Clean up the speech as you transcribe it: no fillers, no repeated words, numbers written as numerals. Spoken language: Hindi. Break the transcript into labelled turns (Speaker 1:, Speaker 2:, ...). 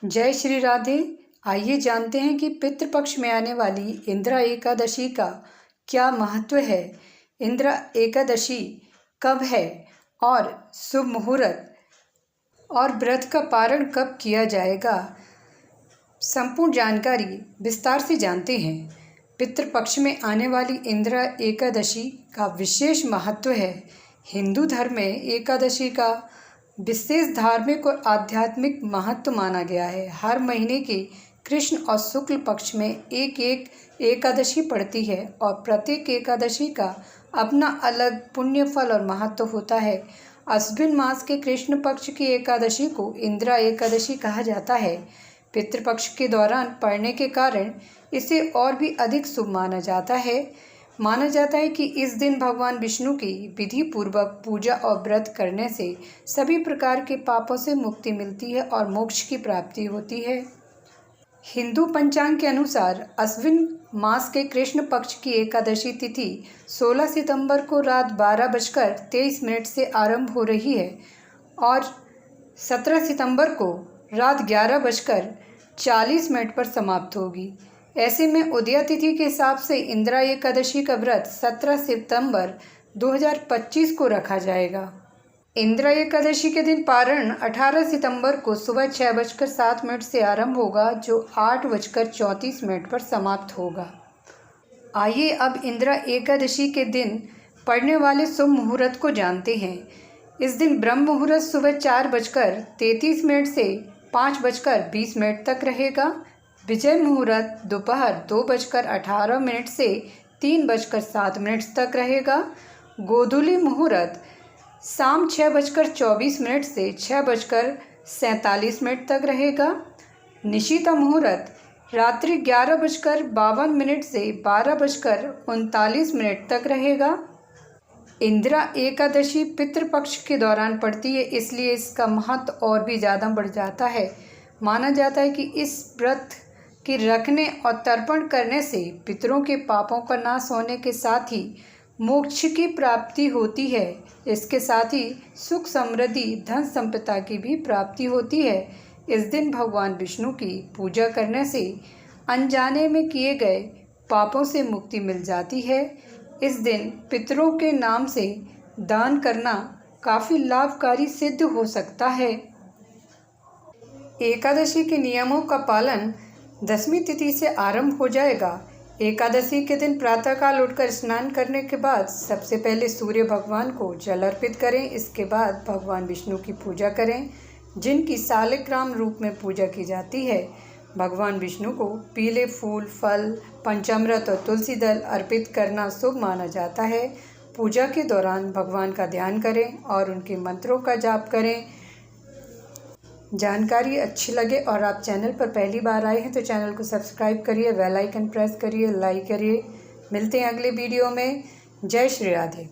Speaker 1: जय श्री राधे। आइए जानते हैं कि पितृपक्ष में आने वाली इंदिरा एकादशी का क्या महत्व है। इंदिरा एकादशी कब है और शुभ मुहूर्त और व्रत का पारण कब किया जाएगा, संपूर्ण जानकारी विस्तार से जानते हैं। पितृपक्ष में आने वाली इंदिरा एकादशी का विशेष महत्व है। हिंदू धर्म में एकादशी का विशेष धार्मिक और आध्यात्मिक महत्व माना गया है। हर महीने के कृष्ण और शुक्ल पक्ष में एक एक एकादशी पड़ती है और प्रत्येक एकादशी का अपना अलग पुण्य फल और महत्व होता है। अश्विन मास के कृष्ण पक्ष की एकादशी को इंदिरा एकादशी कहा जाता है। पितृपक्ष के दौरान पड़ने के कारण इसे और भी अधिक शुभ माना जाता है। माना जाता है कि इस दिन भगवान विष्णु की विधि पूर्वक पूजा और व्रत करने से सभी प्रकार के पापों से मुक्ति मिलती है और मोक्ष की प्राप्ति होती है। हिंदू पंचांग के अनुसार अश्विन मास के कृष्ण पक्ष की एकादशी तिथि 16 सितंबर को रात 12:23 से आरंभ हो रही है और 17 सितंबर को रात 11:40 पर समाप्त होगी। ऐसे में उदया तिथि के हिसाब से इंदिरा एकादशी का व्रत 17 सितंबर 2025 को रखा जाएगा। इंदिरा एकादशी के दिन पारण 18 सितंबर को सुबह 6:07 से आरंभ होगा, जो 8:34 पर समाप्त होगा। आइए अब इंदिरा एकादशी के दिन पड़ने वाले शुभ मुहूर्त को जानते हैं। इस दिन ब्रह्म मुहूर्त सुबह 4:33 से 5:20 तक रहेगा। विजय मुहूर्त दोपहर 2:18 से 3:07 तक रहेगा। गोधूली मुहूर्त शाम 6:24 से 6:47 तक रहेगा। निशीता मुहूर्त रात्रि 11:52 से 12:39 तक रहेगा। इंदिरा एकादशी पितृपक्ष के दौरान पड़ती है, इसलिए इसका महत्व और भी ज़्यादा बढ़ जाता है। माना जाता है कि इस व्रत के रखने और तर्पण करने से पितरों के पापों का नाश होने के साथ ही मोक्ष की प्राप्ति होती है। इसके साथ ही सुख समृद्धि धन संपदा की भी प्राप्ति होती है। इस दिन भगवान विष्णु की पूजा करने से अनजाने में किए गए पापों से मुक्ति मिल जाती है। इस दिन पितरों के नाम से दान करना काफ़ी लाभकारी सिद्ध हो सकता है। एकादशी के नियमों का पालन 10वीं तिथि से आरंभ हो जाएगा। एकादशी के दिन प्रातःकाल उठकर स्नान करने के बाद सबसे पहले सूर्य भगवान को जल अर्पित करें। इसके बाद भगवान विष्णु की पूजा करें, जिनकी शालिग्राम रूप में पूजा की जाती है। भगवान विष्णु को पीले फूल, फल, पंचामृत और तुलसी दल अर्पित करना शुभ माना जाता है। पूजा के दौरान भगवान का ध्यान करें और उनके मंत्रों का जाप करें। जानकारी अच्छी लगे और आप चैनल पर पहली बार आए हैं तो चैनल को सब्सक्राइब करिए, बेल आइकन प्रेस करिए, लाइक करिए। मिलते हैं अगले वीडियो में। जय श्री राधे।